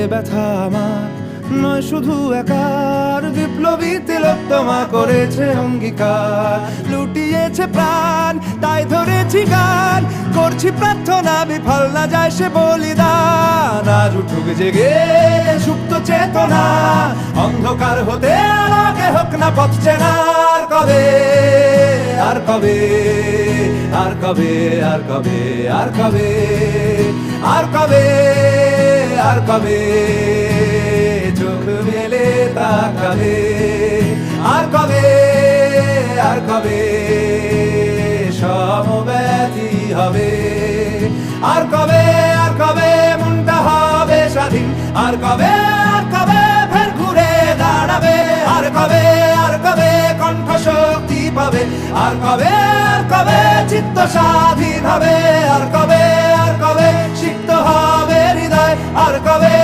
ব্যথা আমার নয় শুধু একার, বিপ্লবী তিলোত্তমা করেছে অঙ্গীকার। লুটিয়েছে প্রাণ তাই ধরেছি গান, করছি প্রার্থনা বিফল না যায় সে বলিদান। আজ উঠুক জেগে সুপ্ত চেতনা, অন্ধকার হতে আলোকে হোক না পথ চেনা। আর কবে, আর কবে, আর কবে, আর কবে, আর কবে, আর কবে, আর কবে চোখ মেলে তাকাবে। আর কবে, আর কবে সমব্যথী হবে। আর কবে, আর কবে মনটা হবে স্বাধীন। আর কবে, আর কবে ফের ঘুরে দাঁড়াবে। আর কবে, আর কবে কণ্ঠ শক্তি পাবে। আর কবে, আর কবে চিত্ত স্বাধীন হবে। আর কবে, আর কবে সিক্ত হবে হৃদয়। আর কবে,